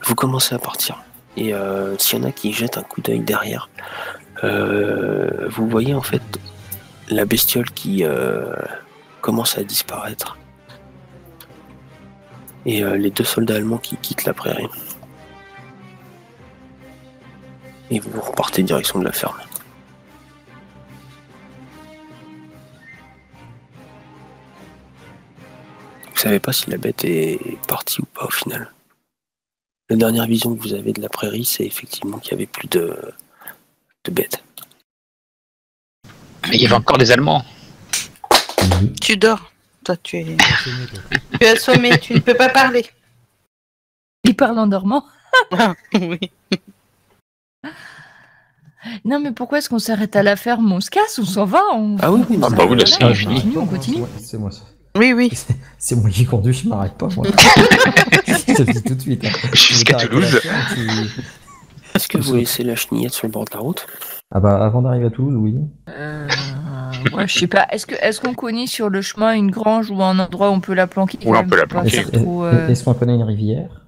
Vous commencez à partir. Et s'il y en a qui jettent un coup d'œil derrière, vous voyez en fait la bestiole qui commence à disparaître. Et les 2 soldats allemands qui quittent la prairie. Et vous repartez direction de la ferme. Vous savez pas si la bête est partie ou pas au final. La dernière vision que vous avez de la prairie, c'est effectivement qu'il y avait plus de bêtes. Mais il y avait encore des Allemands. Tu dors. Toi, tu es assommé, tu ne peux pas parler. Il parle en dormant. Oui. Non, mais pourquoi est-ce qu'on s'arrête à la ferme? On se casse, on s'en va. Ah oui, Ah bah oui, là, c'est fini. On continue. C'est moi. Oui. C'est moi qui conduis, je m'arrête pas, moi. Je te le dis tout de suite. Hein. Jusqu'à Toulouse. Est-ce que vous laissez la chenillette sur le bord de la route? Ah bah, avant d'arriver à Toulouse, oui. Ouais, je sais pas. Est-ce qu'on connaît sur le chemin une grange ou un endroit où on peut la planquer? Oui, on peut la planquer. Est-ce qu'on connaît une rivière?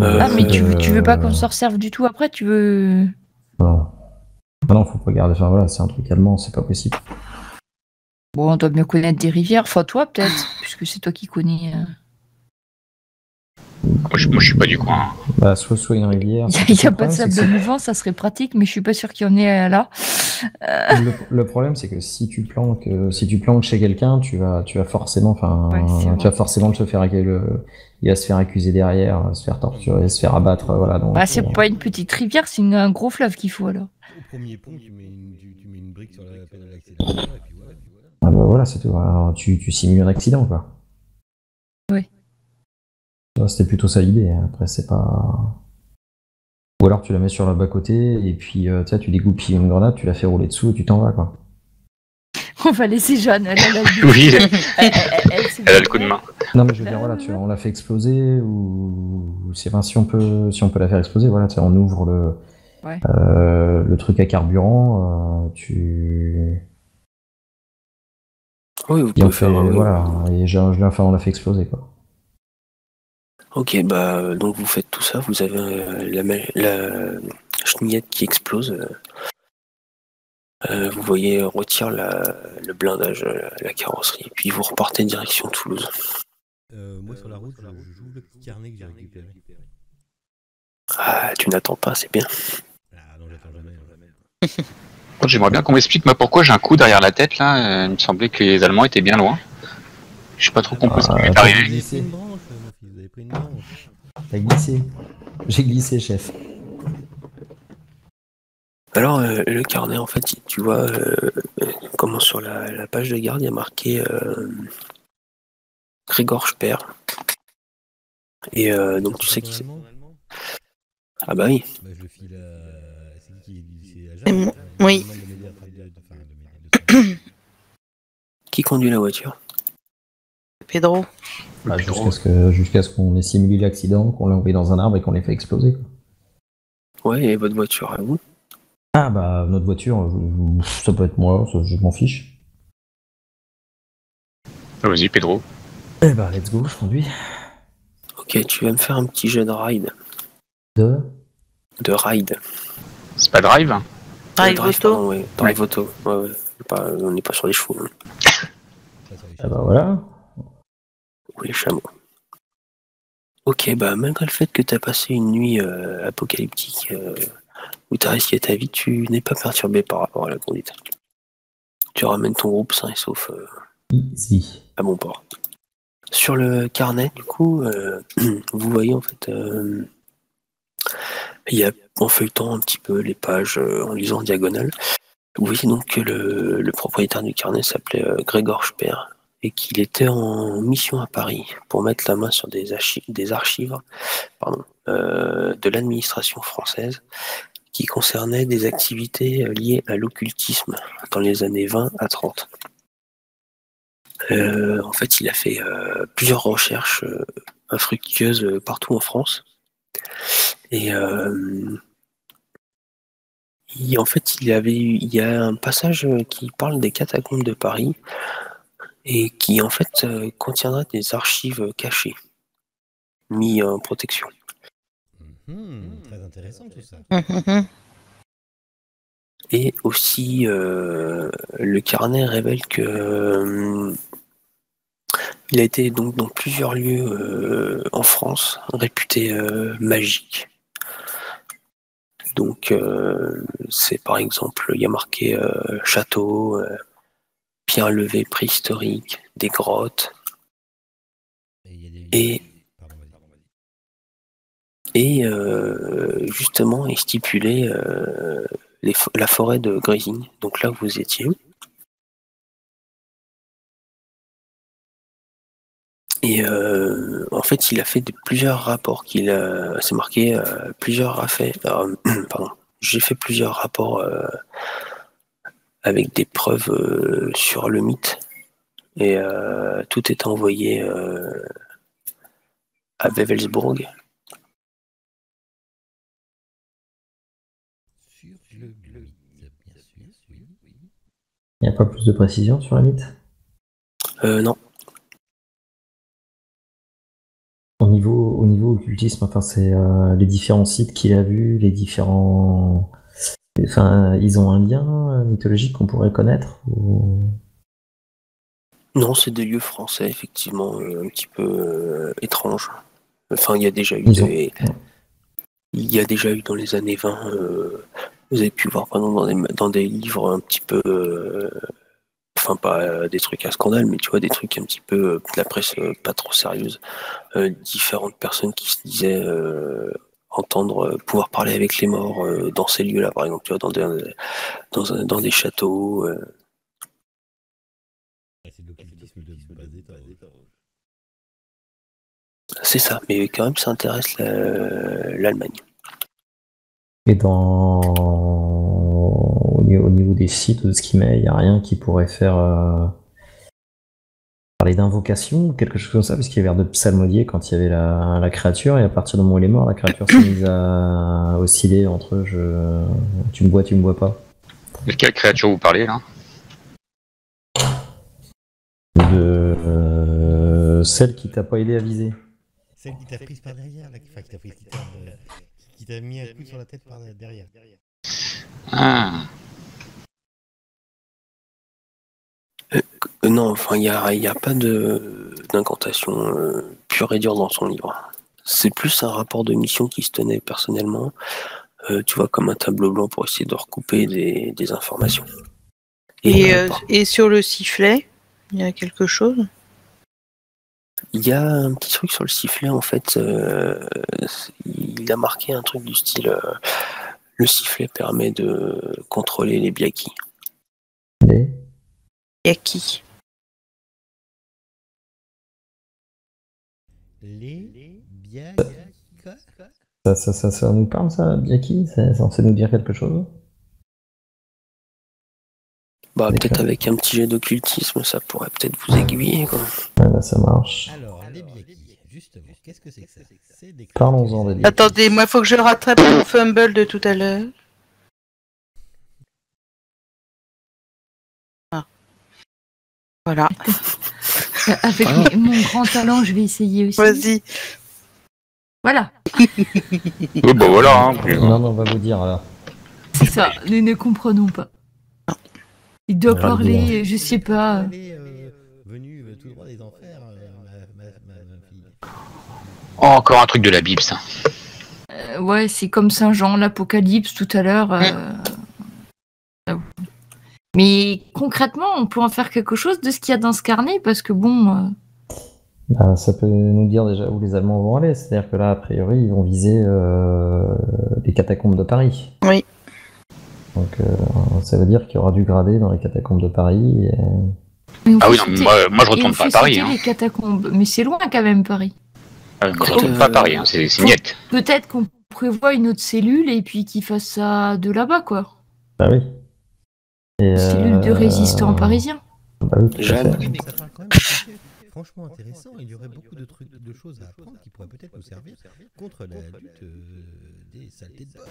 Ah, mais tu veux pas qu'on s'en serve du tout après? Tu veux... Non, faut pas garder. Enfin voilà, c'est un truc allemand, c'est pas possible. Bon, on doit bien connaître des rivières. Enfin, toi, peut-être, puisque c'est toi qui connais. Moi, je suis pas du coin. Bah, soit une rivière. Il n'y a pas de sable mouvant, ça serait pratique, mais je suis pas sûr qu'il y en ait là. Le problème, c'est que si tu planques chez quelqu'un, tu vas forcément, tu vas forcément te faire il va se faire accuser derrière, se faire torturer, se faire abattre, voilà. Donc, c'est pas une petite rivière, c'est un gros fleuve qu'il faut alors. Au premier pont, tu mets une brique sur la pédale d'accélérateur et puis voilà. Ah bah voilà, c'est tout. Alors, tu simules un accident, quoi. Oui. C'était plutôt ça l'idée. Après, c'est pas. Ou alors tu la mets sur le bas-côté et puis tu dégoupilles une grenade, tu la fais rouler dessous et tu t'en vas, quoi. On va laisser Jeanne, elle a Oui, elle a le coup de main. Non mais je veux dire, voilà, on la fait exploser ou si on peut la faire exploser, voilà, on ouvre le truc à carburant, Oui, vous pouvez faire. Voilà, et on la fait exploser, quoi. Ok, bah donc vous faites tout ça, vous avez la chenillette qui explose. Vous voyez retire le blindage, la carrosserie, puis vous repartez direction Toulouse. Moi sur la route, j'ouvre le petit carnet que j'ai récupéré. Ah, tu n'attends pas, c'est bien. Ah non, j'attends jamais. J'aimerais bien qu'on m'explique pourquoi j'ai un coup derrière la tête là. Il me semblait que les Allemands étaient bien loin. Je sais pas trop compris ce qui m'est arrivé. Vous avez pris une branche. T'as glissé. J'ai glissé, chef. Alors, le carnet, en fait, tu vois, comment sur la page de garde, il y a marqué Grégor Speer. Et donc, tu sais qui c'est. Ah bah oui. Bah, je le file à... C'est qui à Jeanne. Oui. Qui conduit la voiture? Pedro. Bah, jusqu'à ce qu'on ait simulé l'accident, qu'on l'a envoyé dans un arbre et qu'on l'ait fait exploser, quoi. Ouais, et votre voiture à vous? Ah bah notre voiture, ça peut être moi, je m'en fiche. Vas-y, Pedro. Eh bah let's go, je conduis. Ok, tu vas me faire un petit jet de ride. De ride. C'est pas drive? Drive auto. Pardon, ouais. Drive auto. Ouais. On n'est pas sur les chevaux. Hein. Ah bah voilà. Ou les chameaux. Ok, bah malgré le fait que tu as passé une nuit apocalyptique où tu as risqué ta vie, tu n'es pas perturbé par rapport à la conduite. Tu ramènes ton groupe sain et sauf Easy. à bon port. Sur le carnet, du coup, vous voyez en fait, il y a en feuilletant un petit peu les pages, en lisant en diagonale, vous voyez donc que le propriétaire du carnet s'appelait Grégor Speer et qu'il était en mission à Paris pour mettre la main sur des archives de l'administration française qui concernaient des activités liées à l'occultisme dans les années 20 à 30. En fait, il a fait plusieurs recherches infructueuses partout en France. Et en fait, il y a un passage qui parle des catacombes de Paris et qui en fait contiendra des archives cachées. mis en protection. Très intéressant tout ça. Et aussi, le carnet révèle que il a été donc dans plusieurs lieux en France réputés magiques. Donc, c'est par exemple, il y a marqué château, pierre levée préhistorique, des grottes. Et justement, est stipulé la forêt de Grésigne, donc là où vous étiez. Et en fait, il a fait plusieurs rapports. C'est marqué plusieurs pardon. J'ai fait plusieurs rapports avec des preuves sur le mythe. Et tout est envoyé à Wewelsburg. Il n'y a pas plus de précision sur la mythe? Non. Au niveau occultisme, enfin, c'est les différents sites qu'il a vus, les différents... Enfin, ils ont un lien mythologique qu'on pourrait connaître ou... Non, c'est des lieux français, effectivement, un petit peu étranges. Enfin, il y a déjà eu il y a déjà eu dans les années 20, vous avez pu voir, par exemple, dans des livres un petit peu... enfin, pas des trucs à scandale, mais tu vois, des trucs un petit peu de la presse pas trop sérieuse. Différentes personnes qui se disaient entendre, pouvoir parler avec les morts dans ces lieux-là, par exemple, tu vois, dans des châteaux. C'est de l'occultisme de base d'état. C'est ça, mais quand même, ça intéresse l'Allemagne. Et au niveau des sites, de ce qu'il met, il n'y a rien qui pourrait faire parler d'invocation ou quelque chose comme ça, parce qu'il y avait l'air de psalmodier quand il y avait la créature, et à partir du moment où il est mort, la créature s'est mise à osciller entre tu me bois pas. De quelle créature vous parlez là? De celle qui t'a pas aidé à viser. Celle qui t'a prise par derrière, enfin qui t'a mis un coup sur la tête par derrière. Ah. Non, enfin, il y a pas d'incantation pure et dure dans son livre. C'est plus un rapport de mission qui se tenait personnellement, tu vois, comme un tableau blanc pour essayer de recouper des informations. Et sur le sifflet, il y a quelque chose? Il y a un petit truc sur le sifflet, en fait, il a marqué un truc du style le sifflet permet de contrôler les biakis. Biaki. Les biens. Ça nous parle, ça, Biaki? C'est censé nous dire quelque chose? Bah, peut-être avec un petit jet d'occultisme, ça pourrait peut-être vous aiguiller, quoi. Voilà, ça marche. Alors, les biakis, justement, qu'est-ce que c'est que ça? C'est des... Parlons-en des biakis. Attendez, moi, faut que je rattrape mon fumble de tout à l'heure. Ah. Voilà. Avec mon grand talent, je vais essayer aussi. Vas-y. Voilà. Oui, bah voilà. Hein, non, on va vous dire alors. C'est ça, nous ne comprenons pas. Il doit parler, je sais pas. Venu tout droit des enfers, ma fille. Oh, encore un truc de la Bible, ça. Ouais, c'est comme Saint Jean, l'Apocalypse tout à l'heure. Mais concrètement, on peut en faire quelque chose de ce qu'il y a dans ce carnet, parce que bon... Ça peut nous dire déjà où les Allemands vont aller. C'est-à-dire que là, a priori, ils vont viser les catacombes de Paris. Oui. Donc ça veut dire qu'il y aura du gradé dans les catacombes de Paris. Ah oui, non, moi je retourne pas à Paris. Hein. Les catacombes, mais c'est loin quand même, Paris. Moi je retourne pas à Paris, hein. C'est niette. Peut-être qu'on prévoit une autre cellule et puis qu'ils fassent ça de là-bas, quoi. Bah oui. Cellule de résistants parisiens. Bah oui, Jeanne. Oui, mais ça parle quand même franchement intéressant. Il y aurait beaucoup de trucs, de choses à apprendre qui pourraient peut-être nous servir contre la lutte des saletés de boss.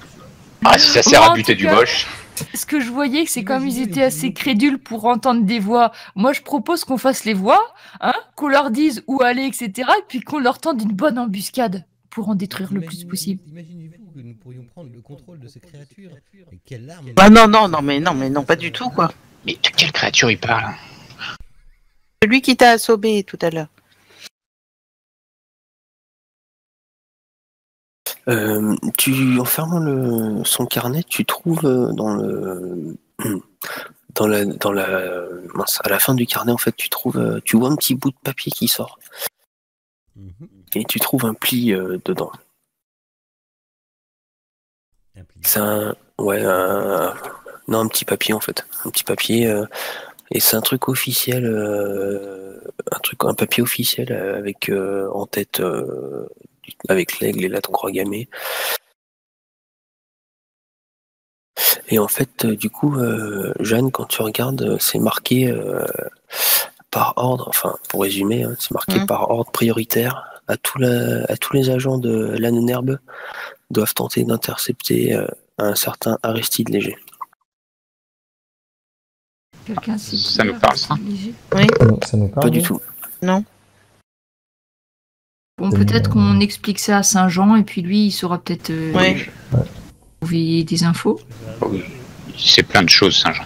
Ah, si ça sert Moi, à en buter tout du cas, moche. Ce que je voyais, c'est comme ils étaient assez crédules pour entendre des voix. Moi, je propose qu'on fasse les voix, hein, qu'on leur dise où aller, etc. Et puis qu'on leur tende une bonne embuscade pour en détruire le plus possible. Imaginez-vous que nous pourrions prendre le contrôle de ces créatures. Et quelle arme. Bah non, pas du tout, quoi. Mais de quelle créature il parle? Celui qui t'a assommé tout à l'heure. En fermant son carnet, tu trouves à la fin du carnet, en fait, tu vois un petit bout de papier qui sort. Et tu trouves un pli dedans. C'est un petit papier, en fait. Un petit papier, et c'est un truc officiel, un papier officiel avec en tête, avec l'aigle et la croix gammée. Et en fait, du coup, Jeanne, quand tu regardes, c'est marqué par ordre, enfin, pour résumer, hein, c'est marqué par ordre prioritaire à tous les agents de l'Annenerbe doivent tenter d'intercepter un certain Aristide Léger. Quelqu'un sait qui Ça nous parle, ça? Oui. Ça nous parle, Pas du oui. tout. Non. Bon, peut-être qu'on explique ça à Saint-Jean et puis lui, il saura peut-être trouver des infos. Oui. C'est plein de choses, Saint-Jean.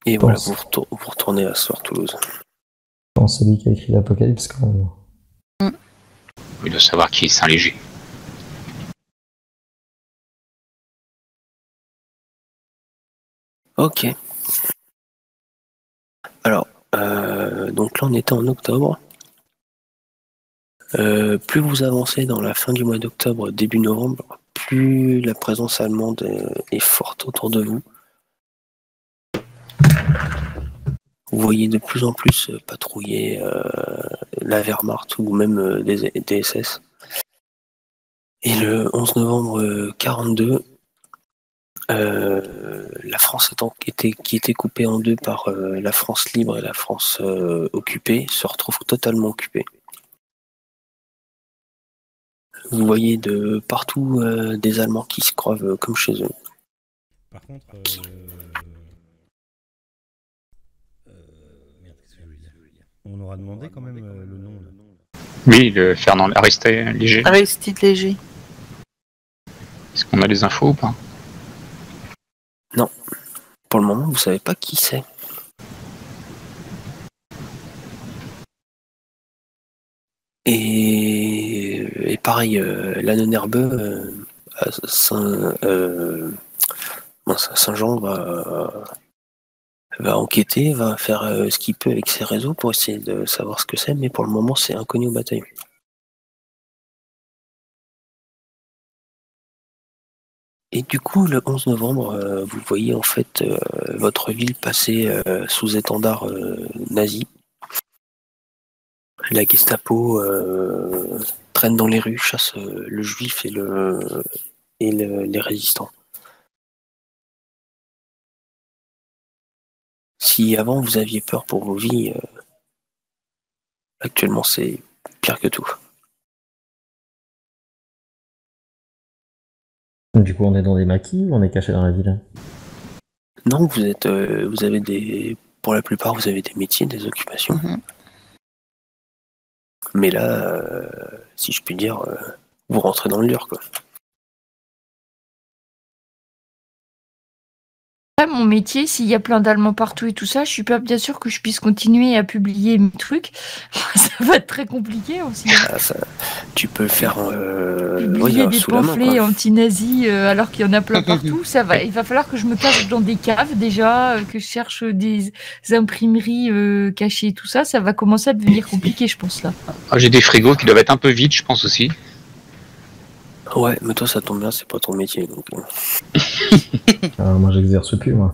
Et voilà, vous retournez à Soir-Toulouse. Je pense que c'est lui qui a écrit l'Apocalypse quand même. Il doit savoir qui est Saint-Léger. Ok. Alors, donc là on était en octobre. Plus vous avancez dans la fin du mois d'octobre, début novembre, plus la présence allemande est forte autour de vous. Vous voyez de plus en plus patrouiller la Wehrmacht ou même des SS. Et le 11 novembre 1942, la France qui était coupée en deux par la France libre et la France occupée se retrouve totalement occupée. Vous voyez de partout des Allemands qui se croivent comme chez eux. Par contre, merde, qu'est-ce que je voulais dire? On aura demandé quand même le nom. Oui, le Fernand Aristide Léger. Aristide Léger. Est-ce qu'on a des infos ou pas? Non. Pour le moment, vous savez pas qui c'est. Et pareil, l'Annenerbe à Saint-Jean va enquêter, va faire ce qu'il peut avec ses réseaux pour essayer de savoir ce que c'est, mais pour le moment, c'est inconnu au bataillon. Et du coup, le 11 novembre, vous voyez en fait votre ville passer sous étendard nazi. La Gestapo traîne dans les rues, chasse le juif et les résistants. Si avant vous aviez peur pour vos vies, actuellement c'est pire que tout. Du coup, on est dans des maquis ou on est caché dans la ville? Non, vous avez pour la plupart, vous avez des métiers, des occupations. Mais là, si je puis dire, vous rentrez dans le dur, quoi. Mon métier, s'il y a plein d'Allemands partout et tout ça, je suis pas bien sûre que je puisse continuer à publier mes trucs. Ça va être très compliqué aussi. Tu peux faire publier des pamphlets anti-nazis alors qu'il y en a plein partout. Il va falloir que je me cache dans des caves déjà, que je cherche des imprimeries cachées et tout ça. Ça va commencer à devenir compliqué, je pense là. Ah, j'ai des frigos qui doivent être un peu vides, je pense aussi. Ouais, mais toi ça tombe bien, c'est pas ton métier. Donc... moi j'exerce plus, moi.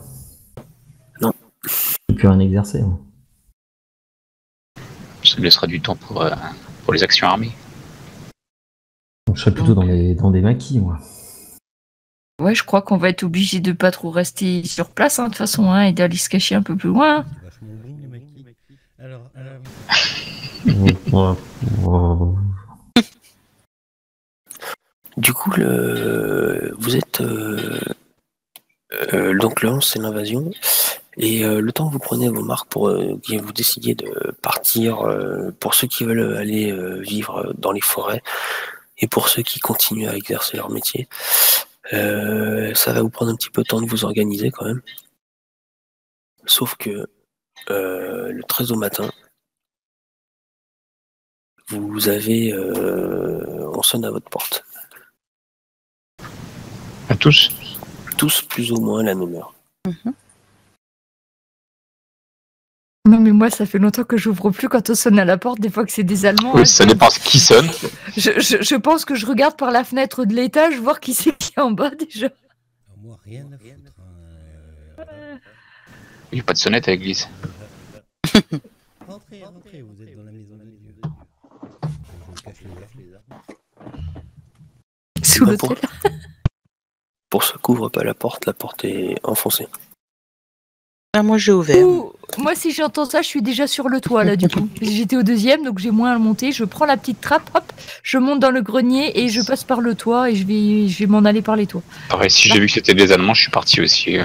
Non. Je peux plus rien exercer. Moi. Ça me laissera du temps pour les actions armées. Donc, je serais plutôt dans des maquis, moi. Ouais, je crois qu'on va être obligé de pas trop rester sur place, de toute façon, et d'aller se cacher un peu plus loin. Alors, Du coup, vous êtes donc le 11, c'est l'invasion. Et le temps que vous prenez vos marques pour que vous décidiez de partir, pour ceux qui veulent aller vivre dans les forêts et pour ceux qui continuent à exercer leur métier, ça va vous prendre un petit peu de temps de vous organiser quand même. Sauf que le 13 au matin, vous avez... on sonne à votre porte. À tous? Tous plus ou moins à la même heure. Non, mais moi, ça fait longtemps que j'ouvre plus quand on sonne à la porte, des fois que c'est des Allemands. Oui, ça dépend qui sonne. Je pense que je regarde par la fenêtre de l'étage, voir qui c'est qui est en bas déjà. alors moi, rien à foutre. Il n'y a pas de sonnette à l'église. Rentrez, vous êtes dans la maison de Dieu. Je cache les armes. Sous Bah, l'hôtel. pour ceux qui n'ouvrent pas la porte est enfoncée. Ah, moi, j'ai ouvert. Moi, si j'entends ça, je suis déjà sur le toit, là, du coup. J'étais au deuxième, donc j'ai moins à monter. Je prends la petite trappe, hop, je monte dans le grenier et je passe par le toit et je vais m'en aller par les toits. Pareil, si j'ai vu que c'était des Allemands, je suis parti aussi.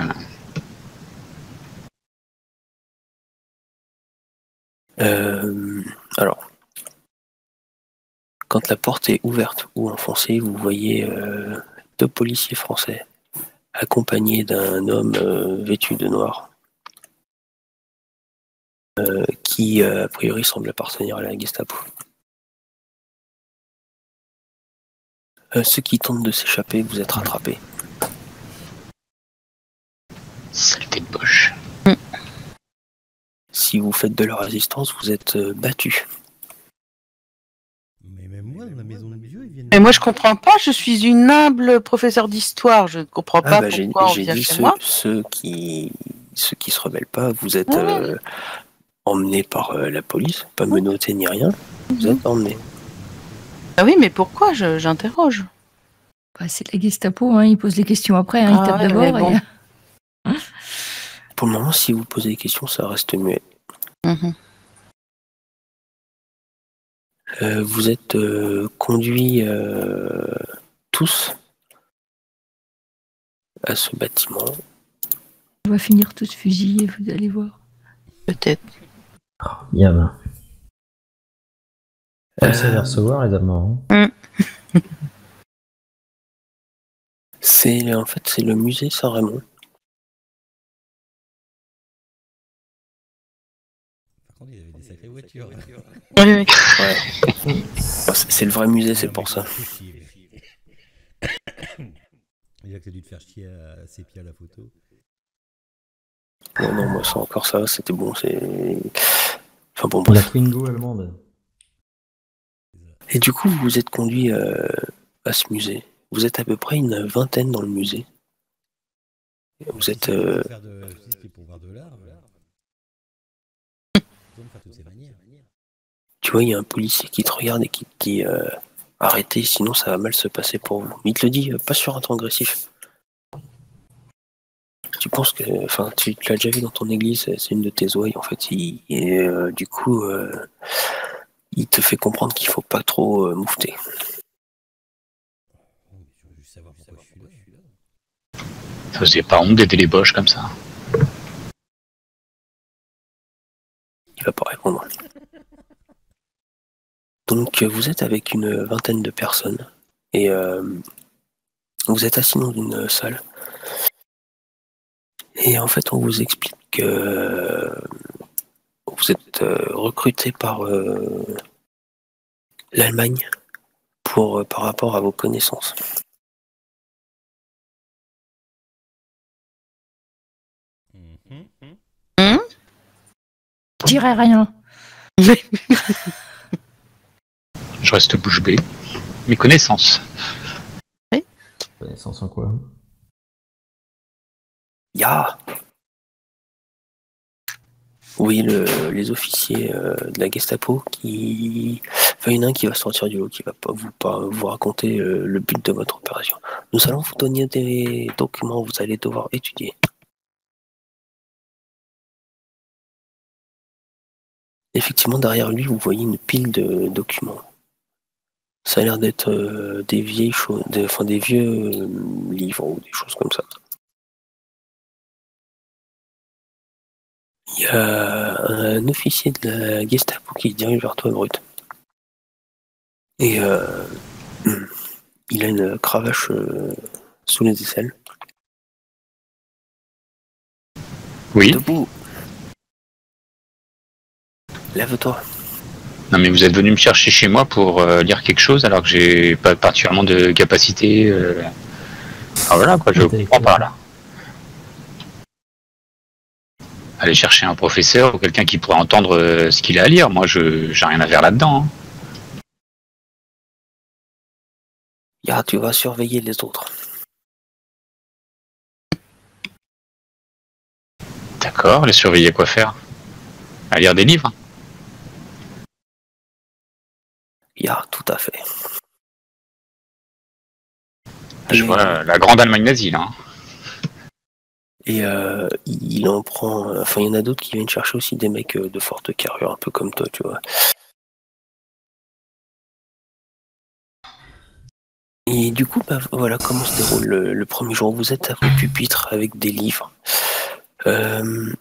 Alors, quand la porte est ouverte ou enfoncée, vous voyez 2 policiers français accompagnés d'un homme vêtu de noir qui, a priori, semble appartenir à la Gestapo. Ceux qui tentent de s'échapper, vous êtes rattrapés. Saleté de boche. Si vous faites de la résistance, vous êtes battus. Mais même moi, dans la maison de Dieu, ils viennent... Mais moi, je comprends pas. Je suis une humble professeure d'histoire. Je ne comprends pas pourquoi on j'ai vient dit chez moi. ceux qui se rebellent pas, vous êtes Ouais. emmenés par la police, pas menottés ni rien, vous êtes emmenés. Ah oui, mais pourquoi j'interroge. Bah, c'est la Gestapo, hein, ils posent les questions après, hein, ils tapent ouais, d'abord. mais bon. Pour le moment, si vous posez des questions, ça reste muet. Mhm. Vous êtes conduits tous à ce bâtiment. On va finir tous fusillés, vous allez voir. Peut-être. Bien. Comme ça, les recevoir, les Allemands. C'est le musée Saint-Raymond. Par contre, ils avaient des sacrées voitures. Oui, oui. Ouais. C'est le vrai musée, c'est pour ça. Il a que t'as dû te faire chier à sépier à la photo. Non, moi, ça encore ça, c'était bon, c'est... Enfin bon, La bref. Twingo allemande. Et du coup, vous êtes conduits à ce musée. Vous êtes à peu près une vingtaine dans le musée. Vous êtes... Si c'était pour voir de l'art, on faire toutes ces manières. Tu vois, il y a un policier qui te regarde et qui te dit arrêtez, sinon ça va mal se passer pour vous. Mais il te le dit pas sur un ton agressif. Tu penses que, enfin, tu l'as déjà vu dans ton église, c'est une de tes ouailles en fait. Du coup, il te fait comprendre qu'il faut pas trop moufter. Je veux juste savoir pourquoi je suis là. Ça faisait pas honte d'aider les boches comme ça. Il va pas répondre. Donc vous êtes avec une vingtaine de personnes et vous êtes assis dans une salle. Et en fait, on vous explique que vous êtes recruté par l'Allemagne par rapport à vos connaissances. Je dirais rien. Je reste bouche bée. Mes connaissances. Connaissance en quoi? Ya. Oui, les officiers de la Gestapo qui... Enfin, il y en a un qui va sortir du lot, qui va pas vous raconter le but de votre opération. Nous allons vous donner des documents, vous allez devoir étudier. Effectivement, derrière lui, vous voyez une pile de documents. Ça a l'air d'être des vieilles choses, des vieux livres ou des choses comme ça. Il y a un officier de la Gestapo qui se dirige vers toi, Brut. Et il a une cravache sous les aisselles. Oui. Debout. Lève-toi. Non mais vous êtes venu me chercher chez moi pour lire quelque chose alors que j'ai pas particulièrement de capacité. Ah voilà quoi, je comprends pas là. Aller chercher un professeur ou quelqu'un qui pourrait entendre ce qu'il a à lire. Moi, j'ai rien à faire là-dedans. Hein. Ya, tu vas surveiller les autres. D'accord, les surveiller quoi faire? À lire des livres? Ya, tout à fait. Je vois la grande Allemagne nazie là. Hein. Et il en prend. Enfin, il y en a d'autres qui viennent chercher aussi des mecs de forte carrure, un peu comme toi, tu vois. Et du coup, bah, voilà comment se déroule le premier jour. Vous êtes à vos pupitres avec des livres. Il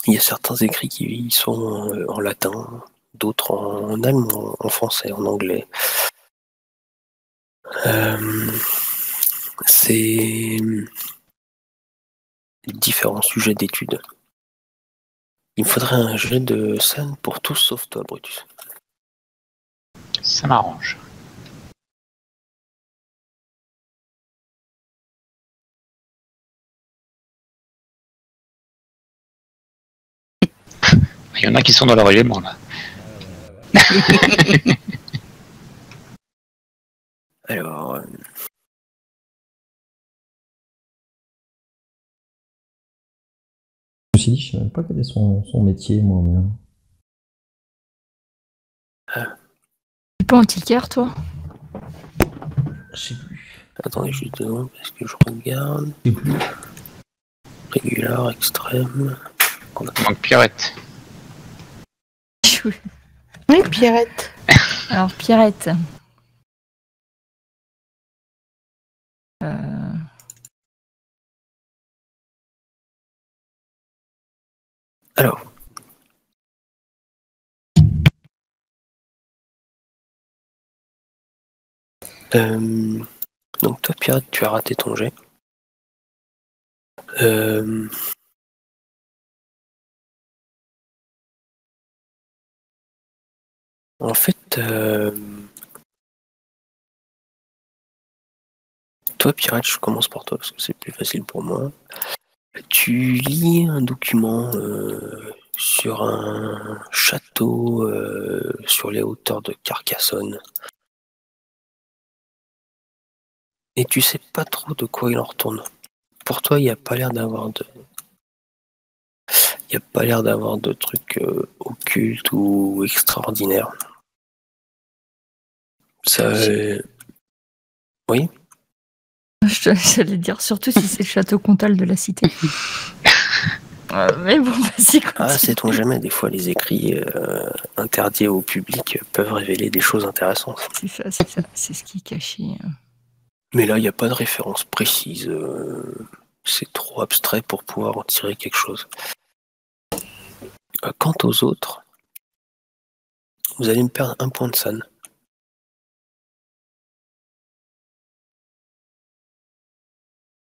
y a certains écrits qui sont en latin, d'autres en allemand, en français, en anglais. C'est différents sujets d'études. Il me faudrait un jet de scène pour tous sauf toi, Brutus. Ça m'arrange. Il y en a qui sont dans leur élément là. Alors, Je me suis dit, je sais même pas quel est son métier, moi. T'es pas antiquaire, toi? Je sais plus. attendez juste 2 secondes parce que je regarde. Je sais plus. Régular, extrême. Il manque Pierrette. Oui, Pierrette. Alors, Pierrette. Alors. Donc toi, Pierre, tu as raté ton jet. En fait, toi, Pirate, je commence par toi parce que c'est plus facile pour moi. Tu lis un document sur un château sur les hauteurs de Carcassonne. Et tu sais pas trop de quoi il en retourne. Pour toi, il n'y a pas l'air d'avoir de... Il n'y a pas l'air d'avoir de trucs occultes ou extraordinaires. Ça... Oui. J'allais dire, surtout si c'est le château comtal de la cité. Mais bon, vas-y, continue. Ah, sait-on jamais, des fois les écrits interdits au public peuvent révéler des choses intéressantes. C'est ça, c'est ce qui est caché. Mais là, il n'y a pas de référence précise. C'est trop abstrait pour pouvoir en tirer quelque chose. Quant aux autres, vous allez me perdre 1 point de san.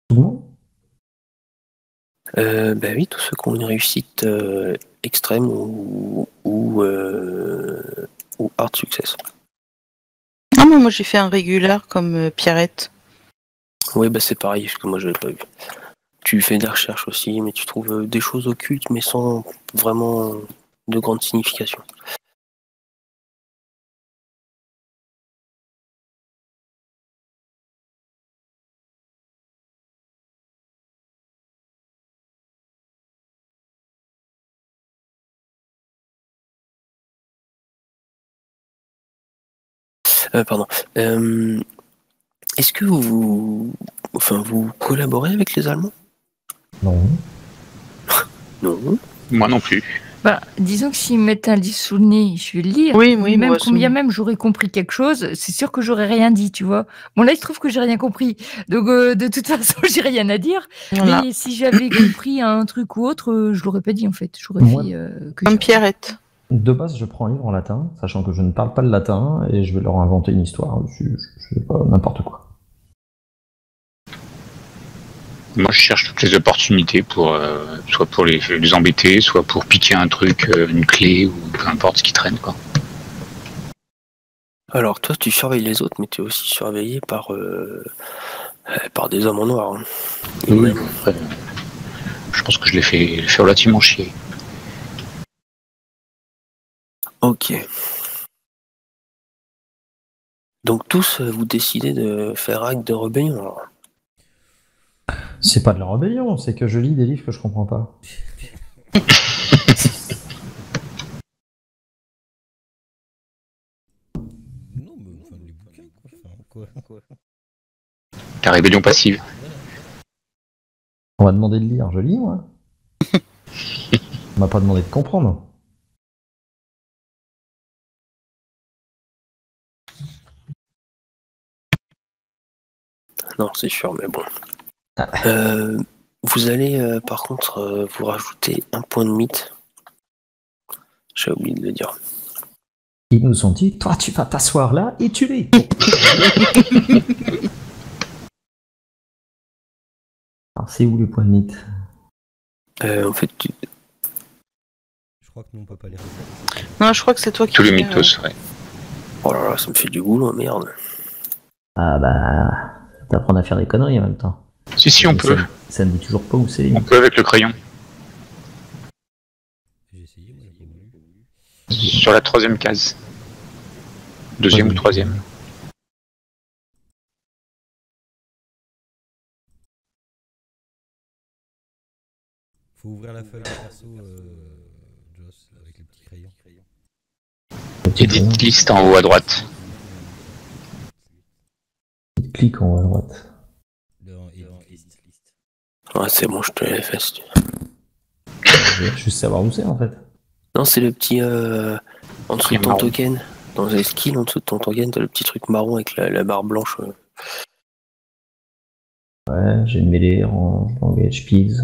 Tout le monde? Bah oui, tous ceux qui ont une réussite extrême ou hard success. Ah, mais moi j'ai fait un régulier comme Pierrette. Oui, bah c'est pareil, parce que moi je l'ai pas vu. Tu fais des recherches aussi, mais tu trouves des choses occultes, mais sans vraiment de grande signification. Pardon. Est-ce que vous collaborez avec les Allemands? Non. Non. Moi non plus. Bah, disons que s'ils mettent un livre sous le nez, je vais le lire. Oui, même combien même j'aurais compris quelque chose, c'est sûr que j'aurais rien dit, tu vois. Bon là, il se trouve que j'ai rien compris, donc de toute façon, j'ai rien à dire. Voilà. Mais si j'avais compris un truc ou autre, je l'aurais pas dit en fait. J'aurais fait comme Pierrette. De base, je prends un livre en latin, sachant que je ne parle pas le latin, et je vais leur inventer une histoire. Je sais pas, n'importe quoi. Moi, je cherche toutes les opportunités pour, soit pour les embêter, soit pour piquer un truc, une clé, ou peu importe ce qui traîne, quoi. Alors, toi, tu surveilles les autres, mais tu es aussi surveillé par des hommes en noir. Hein. Oui, après, je pense que je l'ai fait relativement chier. Ok. Donc, tous, vous décidez de faire acte de rébellion, alors. C'est pas de la rébellion, c'est que je lis des livres que je comprends pas. Non, mais enfin, les bouquins, quoi. La rébellion passive. On m'a demandé de lire, je lis, moi. On m'a pas demandé de comprendre. Non, c'est sûr, mais bon. Vous allez, par contre, vous rajouter un point de mythe. J'ai oublié de le dire. Ils nous ont dit, toi, tu vas t'asseoir là et tu lis. Alors, c'est où le point de mythe? En fait, Je crois que nous, on peut pas les refaire. Non, je crois que c'est toi qui Tous les fais, mythos, ouais. Oh là là, ça me fait du boulot, merde. Ah bah, t'apprends à faire des conneries en même temps. Si, on peut. Ça ne dit toujours pas où c'est. On peut avec le crayon. J'ai essayé, moi, j'ai pas voulu. Sur la 3e case. 2e ou 3e. Faut ouvrir la feuille de perso, Joss, avec le petit crayon. Edit list en haut à droite. Clique en haut à droite. Dans Edit list. Ouais, c'est bon, je te l'ai fait. Si tu veux. Je veux juste savoir où c'est en fait. Non, c'est le petit en dessous de ton Marron. token. Dans les skills, en dessous de ton token, t'as le petit truc marron avec la barre blanche. Ouais, j'ai une mêlée en langage keys.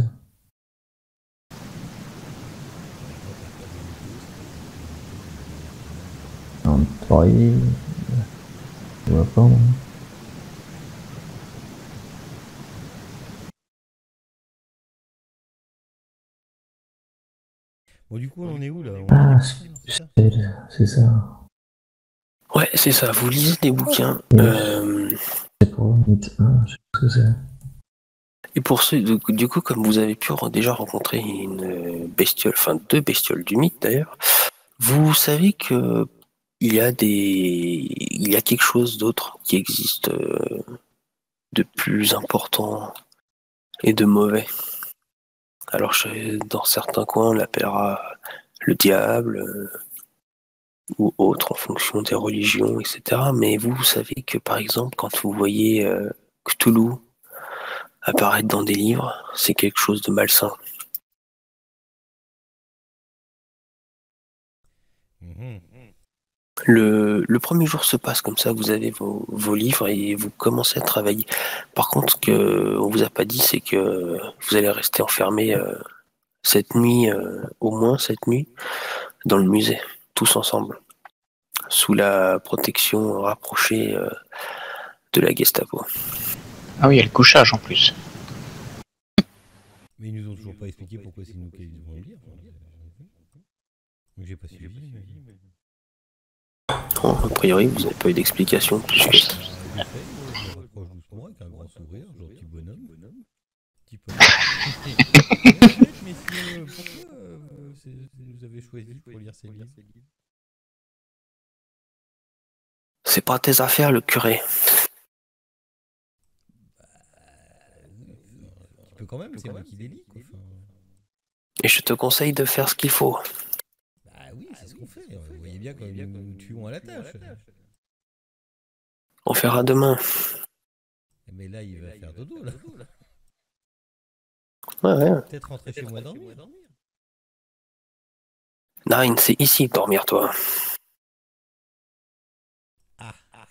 Un pari. Je vois pas. Bon, du coup, on en est où là? Ah, c'est ça. Ouais, c'est ça. Vous lisez des bouquins. C'est pour mythe 1, je sais pas ce que c'est. Et pour ceux, du coup, comme vous avez pu déjà rencontrer une bestiole, enfin 2 bestioles du mythe d'ailleurs, vous savez que il y a quelque chose d'autre qui existe de plus important et de mauvais. Alors dans certains coins, on l'appellera le diable ou autre en fonction des religions, etc. Mais vous savez que par exemple, quand vous voyez Cthulhu apparaître dans des livres, c'est quelque chose de malsain. Le premier jour se passe comme ça, vous avez vos livres et vous commencez à travailler. Par contre, ce qu'on vous a pas dit, c'est que vous allez rester enfermé cette nuit, au moins cette nuit, dans le musée, tous ensemble, sous la protection rapprochée de la Gestapo. Ah oui, il y a le couchage en plus. Mais ils nous ont toujours pas expliqué pourquoi c'est nous qui devons le lire. Donc j'ai pas suivi. Bon, a priori, vous n'avez pas eu d'explication plus que ça. Je rapproche doucement avec un grand sourire, gentil bonhomme. Petit peu. Messieurs, pourquoi vous avez choisi pour lire ces livres? C'est pas tes affaires, le curé. Tu peux quand même, c'est moi qui les lis. Quoi. Et je te conseille de faire ce qu'il faut. Bah oui, c'est ce qu'on fait. Vous voyez bien comme nous tuons à la tâche. On fera demain. Mais là, il va faire dodo, là. Ouais. Peut-être rentrer chez moi dormir. Nine, c'est ici dormir, toi.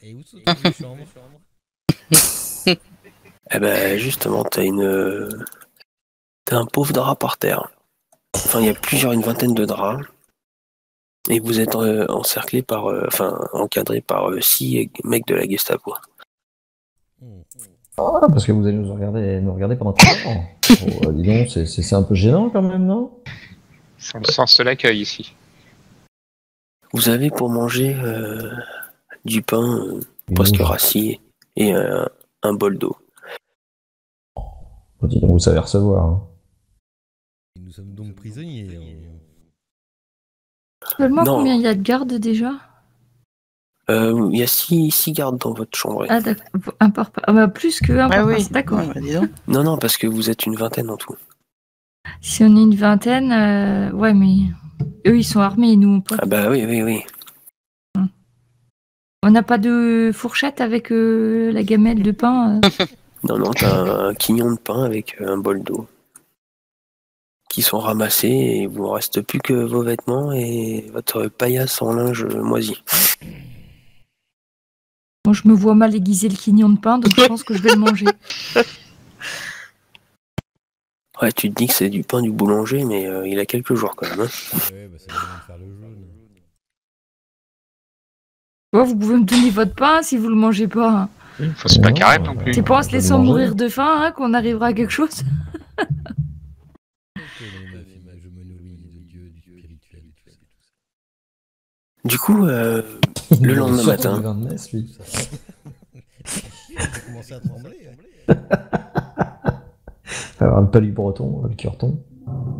Et où sont les chambres? Eh ben, justement, t'as un pauvre drap par terre. Enfin, il y a une vingtaine de draps. Et vous êtes encerclé encadré par 6 mecs de la Gestapo. Ah, parce que vous allez nous regarder pendant 3 ans. Oh, dis donc, c'est un peu gênant quand même, non? C'est le sens de l'accueil ici. Vous avez pour manger du pain presque rassis et un bol d'eau. Oh, dis donc, vous savez recevoir. Hein. Nous sommes donc prisonniers. Seulement combien il y a de gardes déjà? Il y a 6 gardes dans votre chambre. Ah d'accord, plus que un par oui. D'accord. Non, parce que vous êtes une vingtaine en tout. Si on est une vingtaine, ouais, mais eux ils sont armés, nous pas. Ah bah oui. On n'a pas de fourchette avec la gamelle de pain Non, t'as un quignon de pain avec un bol d'eau qui sont ramassés et il vous reste plus que vos vêtements et votre paillasse en linge moisi. Bon, je me vois mal aiguiser le quignon de pain, donc je pense que je vais le manger. Ouais, tu te dis que c'est du pain du boulanger, mais il a quelques jours quand même. Hein. Ouais, bah ça vient de faire le jaune. Bon, vous pouvez me donner votre pain si vous le mangez pas. Faut se pas carré non plus. C'est pas en se laissant mourir de faim qu'on arrivera à quelque chose. Je me nourris de Dieu, du spirituel, tout ça. Du coup, le lendemain matin. De messe, lui. J'ai commencé à trembler. Alors, un palu breton, le cureton.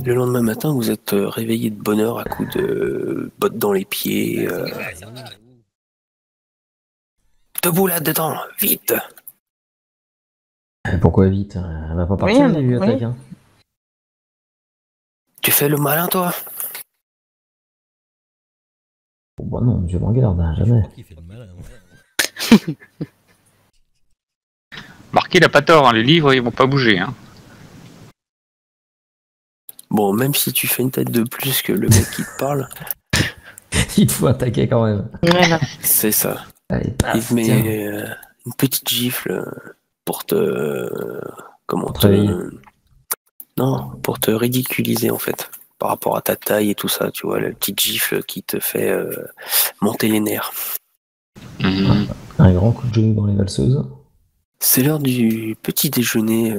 Le lendemain matin, vous êtes réveillé de bonne heure à coups de bottes dans les pieds. Debout là-dedans, vite! Pourquoi vite? Elle va pas partir la bibliothèque, hein. Tu fais le malin, toi? Oh, bah non, je m'en garde, hein, jamais. Qui fait le malin. Marqué, il a pas tort, hein, les livres ils vont pas bouger. Hein. Bon, même si tu fais une tête de plus que le mec qui te parle, Il te faut attaquer quand même. Voilà. c'est ça. Allez, Il te met une petite gifle pour te... Comment te... Non, pour te ridiculiser en fait. Par rapport à ta taille et tout ça, tu vois, la petite gifle qui te fait monter les nerfs. Mmh. Un grand coup de genou dans les valseuses. C'est l'heure du petit déjeuner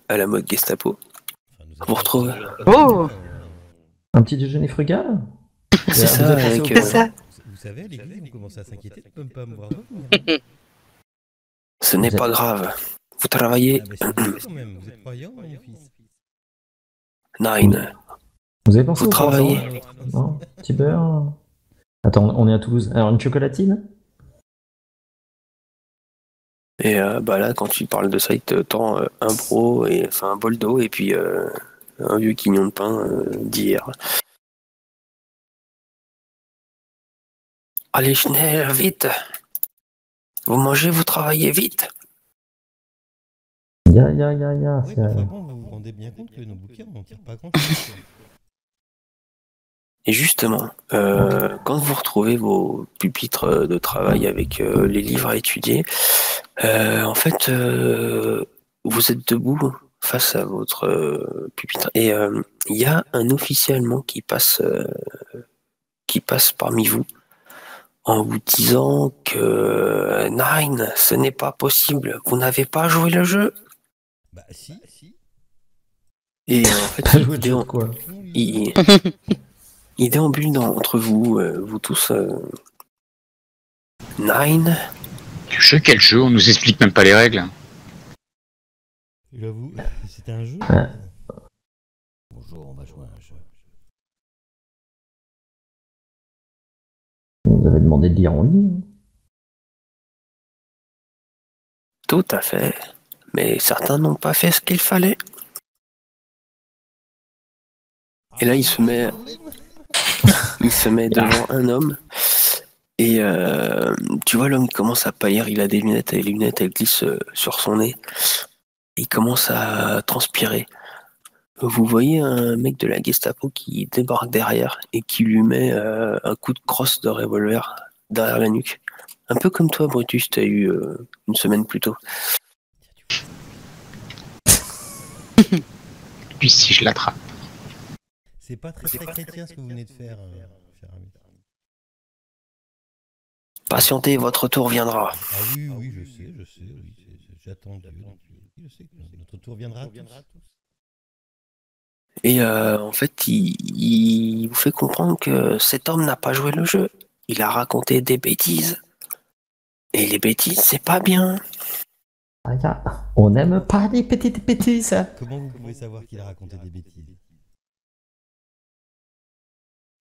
à la mode Gestapo. Vous retrouvez. Oh! Un petit déjeuner frugal? C'est ça, avec... C'est ça. Vous savez, à l'église, on commence à s'inquiéter de ne pas me voir revenir. Ce n'est pas grave. Vous travaillez... Ah, mais c'est quand même. Vous êtes croyant, mon fils? Nine. Vous avez pensé Vous au travaillez. croissant? Non? Petit beurre? Attends, on est à Toulouse. Alors, une chocolatine? Et bah là, quand tu parles de ça, il te tend un bro, un bol d'eau et puis un vieux quignon de pain d'hier. Allez, Schnell, vite! Vous mangez, vous travaillez vite! Ya. Oui, mais vraiment, vous vous rendez bien compte que nos bouquins, on n'en tire pas grand-chose. Et justement, quand vous retrouvez vos pupitres de travail avec les livres à étudier, en fait, vous êtes debout face à votre pupitre et il y a un officier allemand qui passe parmi vous en vous disant que Nine, ce n'est pas possible, vous n'avez pas joué le jeu. Bah si. Et en fait, il déambule entre vous, vous tous. Nine. Le jeu, quel jeu? On nous explique même pas les règles. J'avoue, c'était un jeu. Bonjour, on va jouer à un jeu. Vous avez demandé de lire en ligne. Tout à fait. Mais certains n'ont pas fait ce qu'il fallait. Et là, il se met devant un homme. Et tu vois, l'homme commence à pâlir. Il a des lunettes. Et les lunettes, elles glissent sur son nez. Il commence à transpirer. vous voyez un mec de la Gestapo qui débarque derrière et qui lui met un coup de crosse de revolver derrière la nuque. Un peu comme toi, Brutus, t'as eu une semaine plus tôt. Puis si je l'attrape. C'est pas très chrétien ce que vous venez de faire, cher ami. Patientez, votre tour viendra. Ah oui, je sais, oui, j'attends Dieu. Je sais que notre tour viendra tous. Et en fait, il vous fait comprendre que cet homme n'a pas joué le jeu. Il a raconté des bêtises. Et les bêtises, c'est pas bien. On n'aime pas les petites bêtises. Comment vous pouvez savoir qu'il a raconté des bêtises?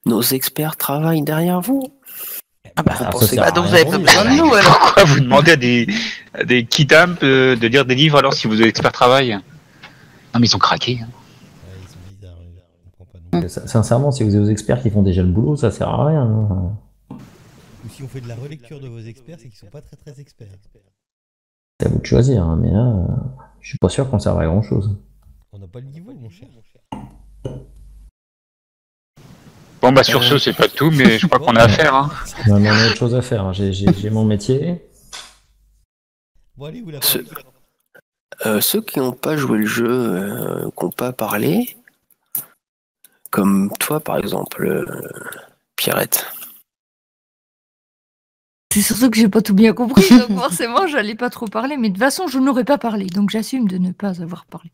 Nos experts travaillent derrière vous. Ah bah, donc vous avez pas besoin de nous alors. Pourquoi vous demandez à des kidam de lire des livres alors si vos experts travaillent? Non mais ils ont craqué. Hein. Ouais, ils sont bizarres, on comprend pas nous. Sincèrement, si vous avez vos experts qui font déjà le boulot, ça sert à rien. Hein. Ou si on fait de la relecture de vos experts, c'est qu'ils sont pas très experts. C'est à vous de choisir, hein, mais là, je suis pas sûr qu'on serve à grand chose. On n'a pas le niveau, mon cher. Bon bah sur ce, c'est pas tout, mais je crois qu'on a affaire. Hein. Non, mais on a autre chose à faire. Hein. J'ai mon métier. Bon, allez, vous la Ceux qui n'ont pas joué le jeu, qui n'ont pas parlé, comme toi par exemple, Pierrette. C'est surtout que j'ai pas tout bien compris, donc forcément j'allais pas trop parler, mais de toute façon je n'aurais pas parlé, donc j'assume de ne pas avoir parlé.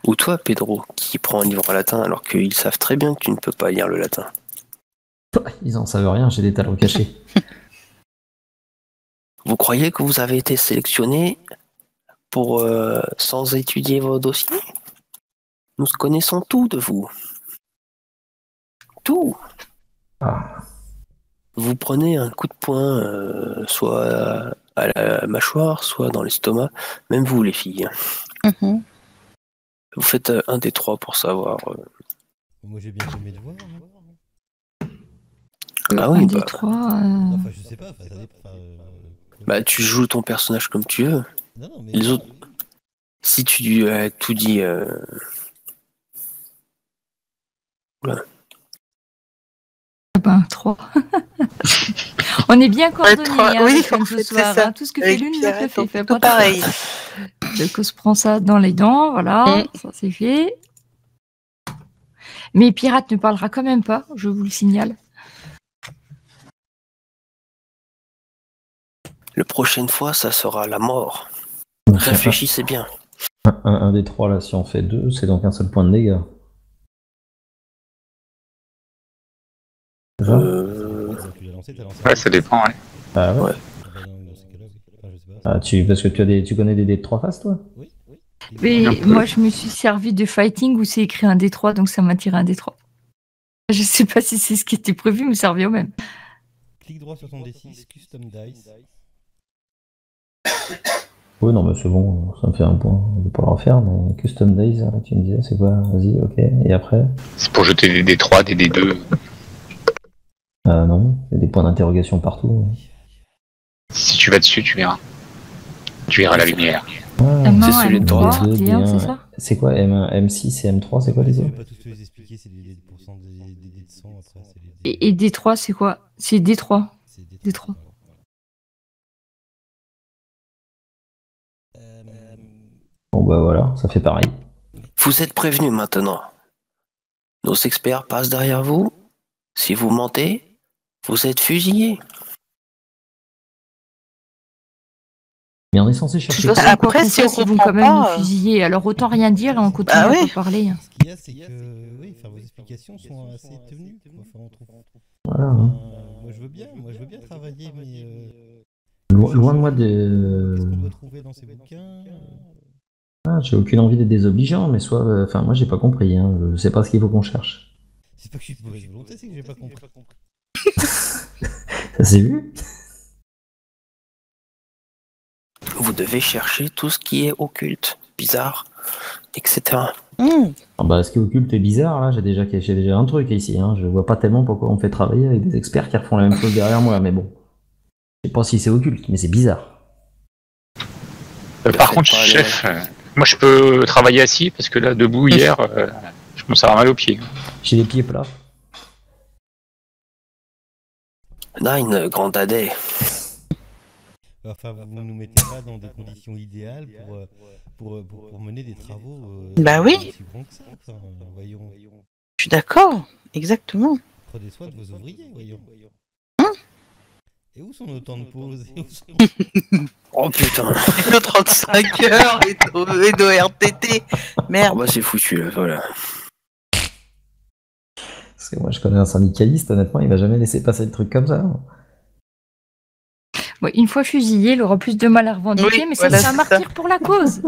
Ou toi, Pedro, qui prend un livre en latin alors qu'ils savent très bien que tu ne peux pas lire le latin. Ils en savent rien, j'ai des talents cachés. Vous croyez que vous avez été sélectionné pour sans étudier vos dossiers? Nous connaissons tout de vous. Tout. Ah. Vous prenez un coup de poing, soit à la mâchoire, soit dans l'estomac, même vous les filles. Mm-hmm. Vous faites un des trois pour savoir. Moi j'ai bien fait mes devoirs. Ah oui, un des trois. Enfin, je sais pas. Ça dépend, bah, tu joues ton personnage comme tu veux. Non, mais... Les autres, si tu as tout dit. Voilà. Ben, 3. On est bien coordonnés, hein, oui, comme en ce fait, soir. c'est ça. Hein. Tout ce que fait l'une, l'autre le fait. Fait Tout pas pareil. Donc on se prend ça dans les dents, voilà, ça c'est fait. Mais Pirate ne parlera quand même pas, je vous le signale. La prochaine fois, ça sera la mort. Réfléchissez bien. Un des trois, là, si on fait 2, c'est donc un seul point de dégâts. Ouais, ça dépend, ouais. Ah ouais. Ah, parce que tu connais des dés de 3 faces, toi? Oui. Mais moi, je me suis servi de fighting où c'est écrit un D3, donc ça m'a tiré un D3. Je sais pas si c'est ce qui était prévu, mais ça revient au même. Clic droit sur ton D6, custom dice. Oui, non, mais c'est bon, ça me fait un point. On va pas le refaire, mais custom dice, tu me disais, c'est quoi? Vas-y, ok. Et après? C'est pour jeter des D3, des D2. Non, il y a des points d'interrogation partout. Si tu vas dessus, tu verras. Tu verras la lumière. Ah, c'est celui de droite. c'est ça? C'est quoi M1, M6 et M3, c'est quoi les Je autres? vais pas tous te les expliquer, c'est des pourcents des dés de sang après. Et D3, c'est quoi? C'est D3. D3. Bon bah voilà, ça fait pareil. Vous êtes prévenus maintenant. Nos experts passent derrière vous. Si vous mentez, vous êtes fusillés. Mais on est censé chercher. Après, si on vont quand même nous fusiller, alors autant rien dire et on continue à parler. Ce qu'il y a, c'est que oui, vos explications sont assez tenues. Enfin, on trouve. Voilà. Moi, je veux bien travailler, mais loin de moi de. Qu'est-ce qu'on doit trouver dans ces bouquins? Ah, j'ai aucune envie d'être désobligeant, mais soit. Enfin, moi, j'ai pas compris. Hein. Je sais pas ce qu'il faut qu'on cherche. C'est pas que je suis de mauvaise volonté, c'est que j'ai pas compris. Ça s'est vu? Vous devez chercher tout ce qui est occulte, bizarre, etc. Ah bah, ce qui est occulte est bizarre, là, j'ai déjà un truc ici. Hein. Je vois pas tellement pourquoi on me fait travailler avec des experts qui refont la même chose derrière moi, mais bon. Je sais pas si c'est occulte, mais c'est bizarre. Par contre, chef, moi je peux travailler assis parce que là, debout hier, commence à avoir mal aux pieds. J'ai les pieds plats. Nine, grand dadais. Enfin, vous ne nous mettez pas dans des conditions idéales pour mener des travaux Bah oui. aussi grands que ça. Enfin, voyons. Je suis d'accord, exactement. Prenez soin de vos ouvriers, voyons. Hein? Et où sont nos temps de pause? Oh putain. Et nos 35 heures et nos RTT. Merde. Oh bah c'est foutu, là, voilà. Parce que moi, je connais un syndicaliste, honnêtement, il va jamais laisser passer le truc comme ça. Bon, une fois fusillé, il aura plus de mal à revendiquer, Oui, mais voilà, c'est un c'est martyr pour la cause.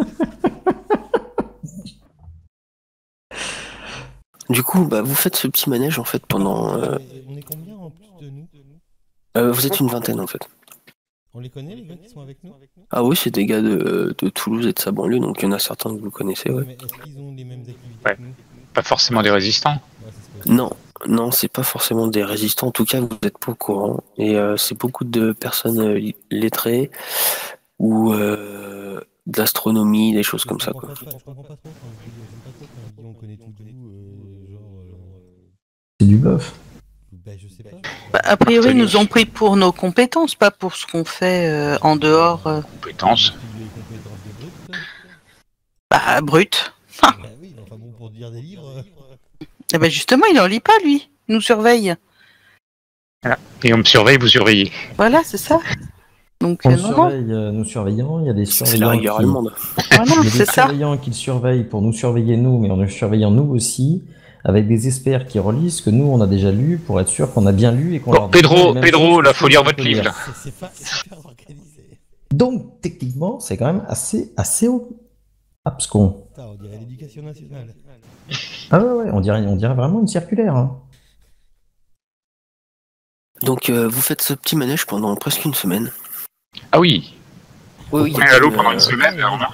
Du coup, bah, vous faites ce petit manège en fait pendant. On est combien en plus de nous? Vous êtes une vingtaine en fait. On les connaît, les gars qui sont avec nous? Ah oui, c'est des gars de Toulouse et de sa banlieue, donc il y en a certains que vous connaissez, ouais. Mais est-ce qu'ils ont les mêmes activités Ouais. que nous? Pas forcément des résistants. Ouais, c'est ce que- Non, non, c'est pas forcément des résistants. En tout cas, vous n'êtes pas au courant. Et c'est beaucoup de personnes lettrées ou de l'astronomie, des choses Je comme ça, comprends quoi. pas, je comprends pas trop. Enfin, j'aime pas trop quand on dit on connaît tout de vous, C'est du bluff. bah je sais pas. Bah, a priori, ils nous ont pris pour nos compétences, pas pour ce qu'on fait en dehors. Compétences. Les compétences de brut, quoi. Bah, brut. Bah oui, enfin bon, pour dire des livres. Et ben justement, il en lit pas, lui. Il nous surveille. Voilà. Et on me surveille, vous surveillez. Voilà, c'est ça. Donc, On non, surveille nos surveillants, il y a des C'est la surveillants rigueur qui... allemande. voilà, Il y a des c'est ça. surveillants qui le surveillent pour nous surveiller nous, mais en nous surveillant nous aussi, avec des experts qui relisent ce que nous on a déjà lu pour être sûr qu'on a bien lu et qu'on Bon, leur dit les mêmes Pedro, choses là, que faut lire qu'on votre peut livre, lire. là. C'est pas super organisé. Donc techniquement, c'est quand même assez abscon. Putain, on dirait l'éducation nationale. Ah ouais, on dirait vraiment une circulaire. Hein. Donc vous faites ce petit manège pendant presque une semaine. Ah oui. Oui, oui. On est à l'eau pendant une semaine, là, on a-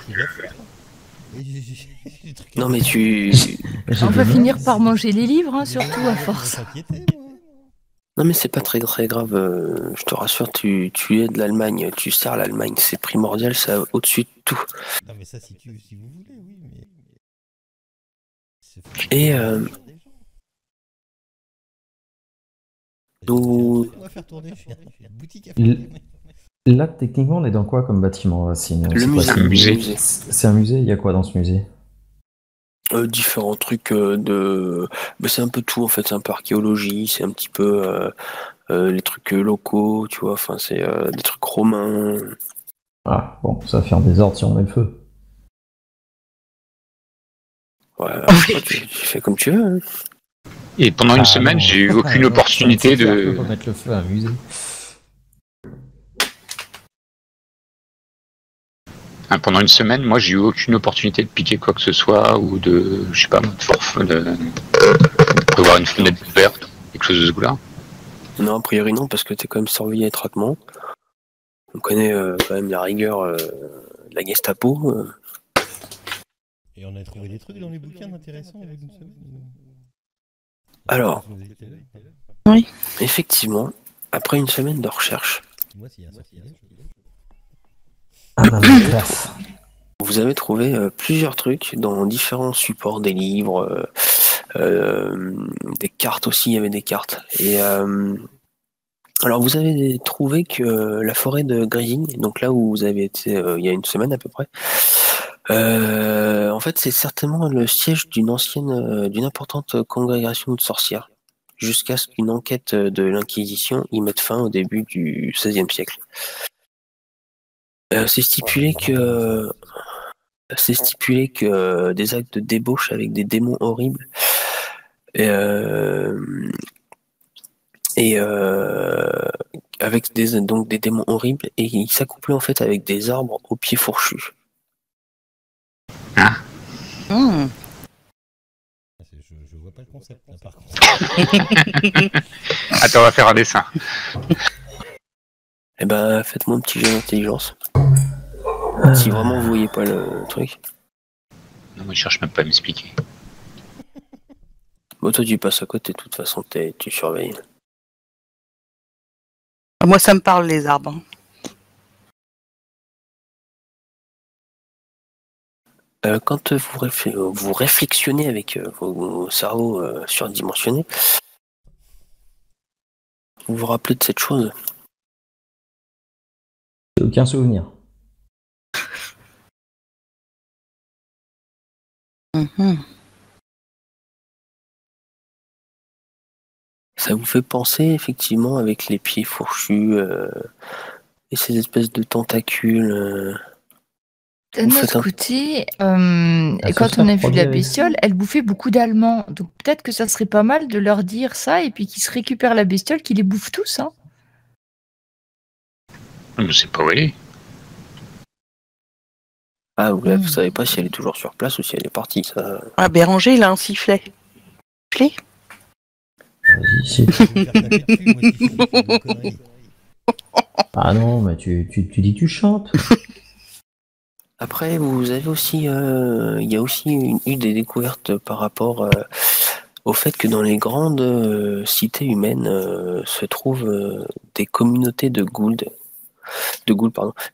Non mais tu. On va finir par manger les livres, hein, surtout à force. Non mais c'est pas très très grave. Je te rassure, tu es de l'Allemagne, tu sers l'Allemagne, c'est primordial, ça au-dessus de tout. Non mais ça si vous voulez, oui, mais. Et nous. On va faire tourner une boutique à Là, techniquement, on est dans quoi comme bâtiment, Racine? Le C'est quoi, musée. c'est Un musée. C'est un musée, il y a quoi dans ce musée? Différents trucs de. Bah, c'est un peu tout en fait, c'est un peu archéologie, c'est un petit peu les trucs locaux, tu vois, enfin c'est des trucs romains. Ah, bon, ça va faire des ordres si on met le feu. Ouais, après, tu fais comme tu veux. Hein. Et pendant une semaine, j'ai eu aucune opportunité de. On peut pas mettre le feu à un musée. Pendant une semaine, moi, j'ai eu aucune opportunité de piquer quoi que ce soit ou de, je sais pas, de prévoir une fenêtre ouverte, quelque chose de ce goût-là. Non, a priori non, parce que t'es quand même surveillé étroitement. On connaît quand même la rigueur de la Gestapo. Et on a trouvé des trucs dans les bouquins intéressants avec une semaine. Alors, Oui. effectivement, après une semaine de recherche, Moi, s'il y a un sortilège. Ah non, mais classe. vous avez trouvé plusieurs trucs dans différents supports, des livres, des cartes aussi, il y avait des cartes. Et alors vous avez trouvé que la forêt de Grising, donc là où vous avez été il y a une semaine à peu près, en fait c'est certainement le siège d'une importante congrégation de sorcières, jusqu'à ce qu'une enquête de l'Inquisition y mette fin au début du XVIe siècle. C'est stipulé que des actes de débauche avec des démons horribles et avec donc des démons horribles et ils s'accouplaient en fait avec des arbres aux pieds fourchus. Mmh. Je vois pas le concept là par contre. Attends, on va faire un dessin. Eh ben, faites-moi un petit jeu d'intelligence. Si vraiment vous voyez pas le truc. Non, moi, je cherche même pas à m'expliquer. Bon, toi tu passes à côté, de toute façon tu surveilles. Moi, ça me parle, les arbres. Quand vous réflexionnez avec vos cerveaux surdimensionnés, vous vous rappelez de cette chose? Aucun souvenir. Ça vous fait penser effectivement avec les pieds fourchus et ces espèces de tentacules. D'un autre côté, quand on a vu la bestiole, elle bouffait beaucoup d'Allemands. Donc peut-être que ça serait pas mal de leur dire ça et puis qu'ils se récupèrent la bestiole, qu'ils les bouffent tous. Hein. Mais c'est pas vrai. Ah, vous savez pas si elle est toujours sur place ou si elle est partie, ça. Ah, Béranger, il a un sifflet. Sifflet ? Ah non, mais tu dis que tu chantes. Après, vous avez aussi, il y a aussi eu des découvertes par rapport au fait que dans les grandes cités humaines se trouvent des communautés de ghouls,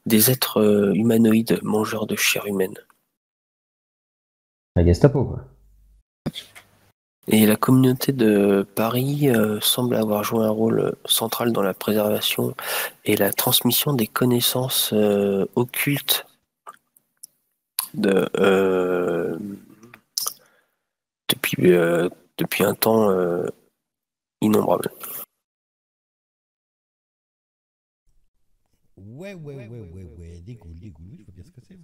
des êtres humanoïdes mangeurs de chair humaine. La Gestapo, quoi. Et la communauté de Paris semble avoir joué un rôle central dans la préservation et la transmission des connaissances occultes depuis un temps innombrable. Ouais, des ghouls, je vois bien ce que c'est.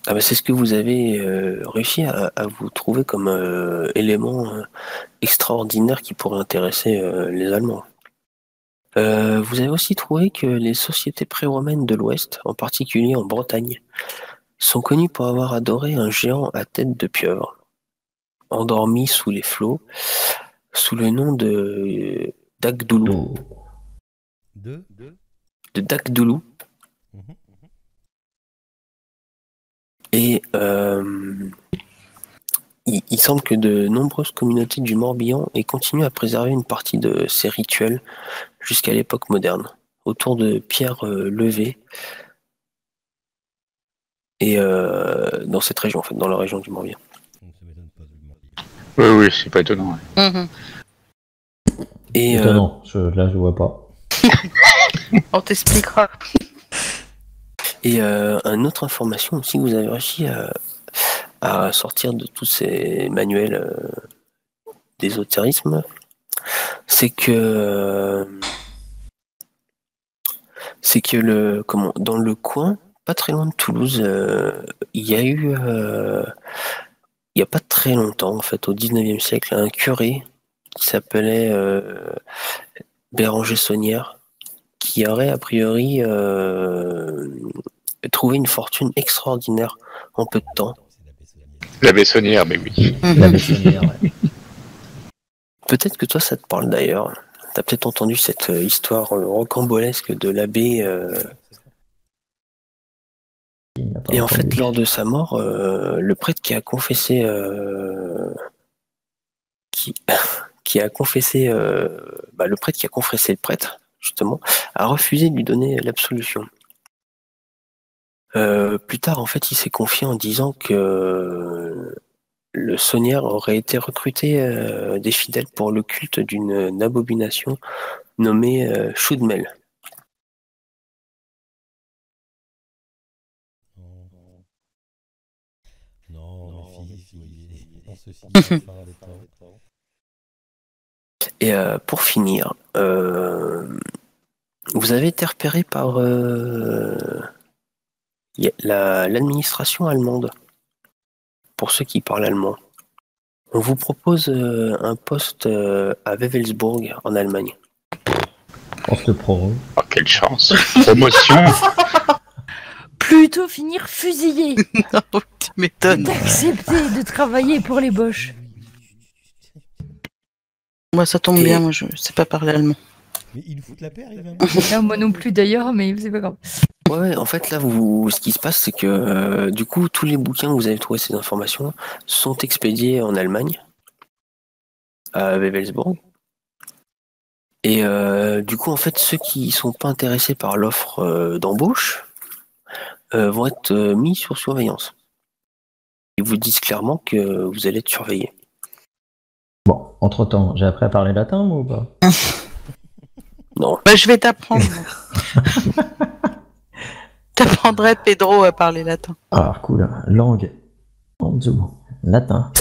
Ah bah c'est ce que vous avez réussi à vous trouver comme élément extraordinaire qui pourrait intéresser les Allemands. Vous avez aussi trouvé que les sociétés pré-romaines de l'Ouest, en particulier en Bretagne, sont connues pour avoir adoré un géant à tête de pieuvre, endormi sous les flots, sous le nom de Dagdoulou. De Dagdoulou. Et il semble que de nombreuses communautés du Morbihan aient continué à préserver une partie de ces rituels jusqu'à l'époque moderne, autour de pierres levées, et dans cette région, en fait, dans la région du Morbihan. Oui, c'est pas étonnant. Ouais. Et étonnant, là je vois pas. On t'expliquera. Et une autre information aussi que vous avez réussi à sortir de tous ces manuels d'ésotérisme, c'est que dans le coin, pas très loin de Toulouse, il y a eu, il n'y a pas très longtemps, en fait, au 19e siècle, un curé qui s'appelait Béranger Saunière, qui aurait a priori trouvé une fortune extraordinaire en peu de temps. La Bessonnière, mais oui. La Bessonnière, ouais. Peut-être que toi, ça te parle d'ailleurs. T'as peut-être entendu cette histoire rocambolesque de l'abbé. Et en fait, lors de sa mort, le prêtre qui a confessé, le prêtre qui a confessé le prêtre, justement, a refusé de lui donner l'absolution. Plus tard, en fait, il s'est confié en disant que le Saunière aurait été recruté des fidèles pour le culte d'une abomination nommée Choudmel. Et pour finir, vous avez été repéré par l'administration allemande, pour ceux qui parlent allemand. On vous propose un poste à Wewelsburg, en Allemagne. Poste pro. Oh, quelle chance. Promotion. Plutôt finir fusillé. Oh, tu m'étonnes. D'accepter de travailler pour les Boches. Moi, ça tombe bien, moi, je sais pas parler allemand. Mais ils foutent la paix, Non, moi non plus d'ailleurs, mais c'est pas grave. Ouais, en fait, là, ce qui se passe, c'est que du coup, tous les bouquins où vous avez trouvé ces informations sont expédiés en Allemagne, à Wewelsburg. Et du coup, en fait, ceux qui sont pas intéressés par l'offre d'embauche vont être mis sur surveillance. Ils vous disent clairement que vous allez être surveillé. Bon, entre-temps, j'ai appris à parler latin, moi, ou pas? Non. Bah, je vais t'apprendre. T'apprendrais Pedro à parler latin. Ah, cool. Langue. En dessous. Latin.